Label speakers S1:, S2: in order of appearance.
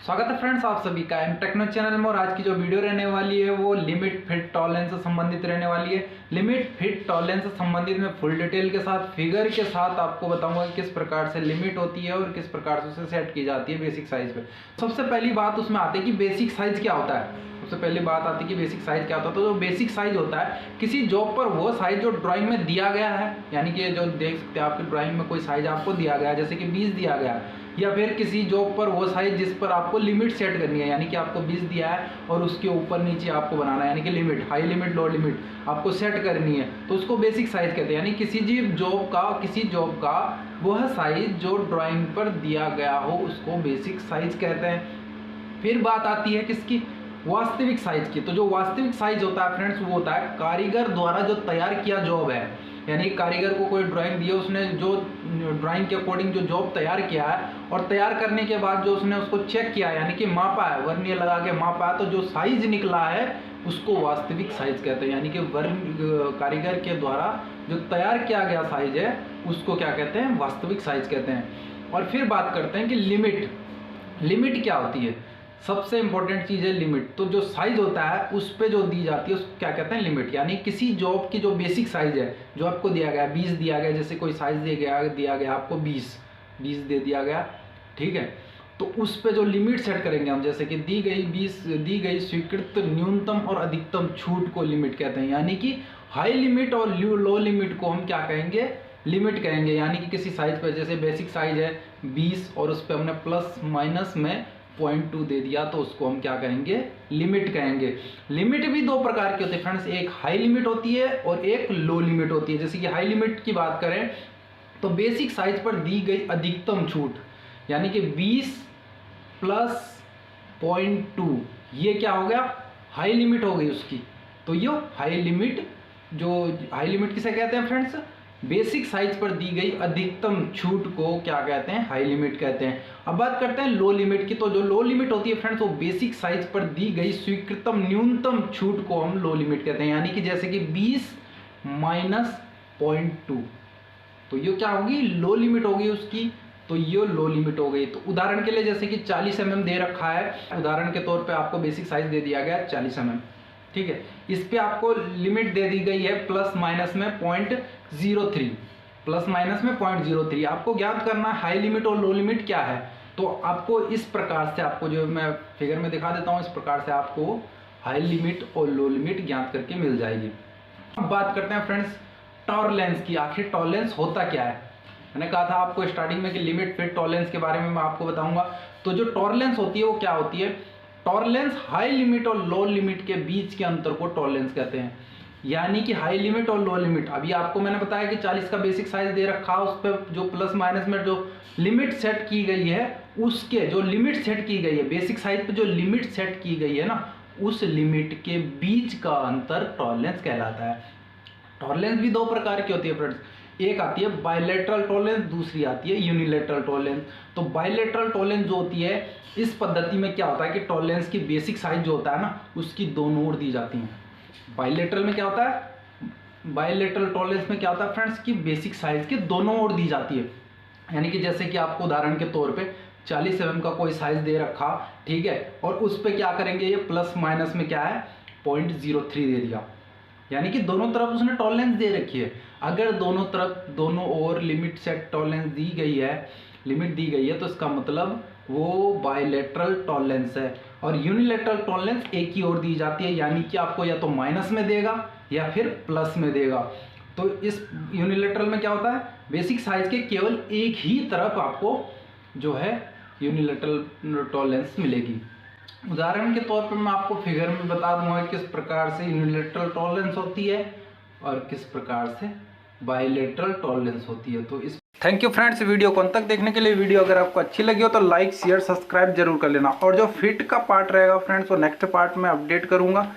S1: स्वागत है फ्रेंड्स आप सभी का एम टेक्नो चैनल में। और आज की जो वीडियो रहने वाली है वो लिमिट फिट टॉलरेंस से संबंधित रहने वाली है। लिमिट फिट टॉलरेंस से संबंधित मैं फुल डिटेल के साथ फिगर के साथ आपको बताऊंगा कि किस प्रकार से लिमिट होती है और किस प्रकार से उसे सेट की जाती है बेसिक साइज पे। सबसे पहली बात उसमें आती है कि बेसिक साइज क्या होता है। सबसे पहली बात आती है कि बेसिक साइज क्या होता है। तो जो बेसिक साइज होता है किसी जॉब पर वो साइज जो ड्राइंग में दिया गया है, यानी कि जो देख सकते हैं आपकी ड्राइंग में कोई साइज आपको दिया गया है जैसे कि 20 दिया गया है, या फिर किसी जॉब पर वो साइज जिस पर आपको लिमिट सेट करनी है, यानी कि आपको 20 दिया है और उसके ऊपर नीचे आपको बनाना है, यानी कि लिमिट हाई लिमिट लो लिमिट आपको सेट करनी है, तो उसको बेसिक साइज कहते हैं। यानी किसी जॉब का वह साइज जो ड्राइंग पर दिया गया हो उसको बेसिक साइज कहते हैं। फिर बात आती है किसकी, वास्तविक साइज की। तो जो वास्तविक साइज होता है फ्रेंड्स वो होता है कारीगर द्वारा जो तैयार किया जॉब है, यानी कारीगर को कोई ड्राइंग दी है, उसने जो ड्राइंग के अकॉर्डिंग जो जॉब तैयार किया है और तैयार करने के बाद जो उसने उसको चेक किया यानी कि मापा है, वर्नियर लगा के मापा है, तो जो साइज निकला है उसको वास्तविक साइज कहते हैं। यानी कि कारीगर के द्वारा जो तैयार किया गया साइज है उसको क्या कहते हैं, वास्तविक साइज कहते हैं। और फिर बात करते हैं कि लिमिट क्या होती है। सबसे इंपॉर्टेंट चीज़ है लिमिट। तो जो साइज होता है उस पे जो दी जाती है उसको क्या कहते हैं, लिमिट। यानी किसी जॉब की जो बेसिक साइज है जो आपको दिया गया 20 दिया गया, जैसे कोई साइज दिया गया आपको 20 दे दिया गया, ठीक है, तो उस पे जो लिमिट सेट करेंगे हम, जैसे कि दी गई स्वीकृत न्यूनतम और अधिकतम छूट को लिमिट कहते हैं। यानी कि हाई लिमिट और लो लिमिट को हम क्या कहेंगे, लिमिट कहेंगे। यानी कि किसी साइज पे जैसे बेसिक साइज है 20 और उस पर हमने प्लस माइनस में 0.2 दे दिया तो उसको हम क्या कहेंगे, लिमिट कहेंगे। लिमिट भी दो प्रकार की होती है फ्रेंड्स, एक हाई लिमिट होती है और एक लो लिमिट होती है। जैसे कि हाई लिमिट की बात करें तो बेसिक साइज पर दी गई अधिकतम छूट, यानी कि 20 प्लस 0.2, ये क्या हो गया, हाई लिमिट हो गई उसकी। तो ये हाई लिमिट किसे कहते हैं फ्रेंड्स, बेसिक साइज पर दी गई अधिकतम छूट को क्या कहते हैं, हाई लिमिट कहते हैं। अब बात करते हैं लो लिमिट की। तो जो लो लिमिट होती है फ्रेंड्स वो बेसिक साइज पर दी गई स्वीकृतम न्यूनतम छूट को हम लो लिमिट कहते हैं। यानी कि जैसे कि 20 माइनस 0.2, तो ये क्या होगी, लो लिमिट होगी उसकी, तो ये लो लिमिट हो गई। तो उदाहरण के लिए जैसे कि 40 mm दे रखा है, उदाहरण के तौर पे आपको बेसिक साइज दे दिया गया 40 mm, ठीक है, इस पे आपको लिमिट दे दी गई है प्लस माइनस में 0.03, प्लस माइनस में 0.03। आपको ज्ञात करना हाई लिमिट और लो लिमिट क्या है। तो आपको इस प्रकार से, आपको जो मैं फिगर में दिखा देता हूँ, इस प्रकार से आपको हाई लिमिट और लो लिमिट ज्ञात करके मिल जाएगी। अब बात करते हैं फ्रेंड्स टॉलरेंस की। आखिर टॉलरेंस होता क्या है। मैंने कहा था आपको स्टार्टिंग में कि लिमिट फिट टॉलरेंस के बारे में मैं आपको बताऊंगा। तो जो टॉलरेंस होती है वो क्या होती है, टॉलरेंस हाई लिमिट और लो लिमिट के बीच के अंतर को टॉलरेंस कहते हैं। यानी कि हाई लिमिट और लो लिमिट, अभी आपको मैंने बताया कि 40 का बेसिक साइज दे रखा है, उस पर जो प्लस माइनस में जो लिमिट सेट की गई है, उसके जो लिमिट सेट की गई है बेसिक साइज पे जो लिमिट सेट की गई है ना, उस लिमिट के बीच का अंतर टॉलरेंस कहलाता है। टॉलरेंस भी दो प्रकार की होती है फ्रेंड्स, एक आती है बायलैटरल टॉलरेंस, दूसरी आती है यूनिलैटरल टॉलरेंस। तो बायलैटरल टॉलरेंस जो होती है, इस पद्धति में क्या होता है कि टॉलरेंस की बेसिक साइज जो होता है ना उसकी दोनों ओर दी जाती हैं। बायलैटरल में क्या होता है, बायलैटरल टॉलरेंस में क्या होता है फ्रेंड्स की बेसिक साइज के दोनों ओर दी जाती है। यानी कि जैसे कि आपको उदाहरण के तौर पे 40 mm का कोई साइज दे रखा, ठीक है, और उस पर क्या करेंगे, ये प्लस माइनस में क्या है 0.03 दे दिया, यानी कि दोनों तरफ उसने टॉलरेंस दे रखी है। अगर दोनों तरफ दोनों ओर लिमिट सेट टॉलरेंस दी गई है, लिमिट दी गई है, तो इसका मतलब वो बायलैटरल टॉलरेंस है। और यूनिलैटरल टॉलरेंस एक ही ओर दी जाती है, यानी कि आपको या तो माइनस में देगा या फिर प्लस में देगा। तो इस यूनिलैटरल में क्या होता है, बेसिक साइज के केवल एक ही तरफ आपको जो है यूनिलैटरल टॉलरेंस मिलेगी। उदाहरण के तौर पर मैं आपको फिगर में बता दूंगा किस प्रकार से यूनिलैटरल टॉलरेंस होती है और किस प्रकार से बायलैटरल टॉलरेंस होती है। तो इस थैंक यू फ्रेंड्स, वीडियो को अंत तक देखने के लिए। वीडियो अगर आपको अच्छी लगी हो तो लाइक शेयर सब्सक्राइब जरूर कर लेना। और जो फिट का पार्ट रहेगा फ्रेंड्स वो नेक्स्ट पार्ट में अपडेट करूंगा।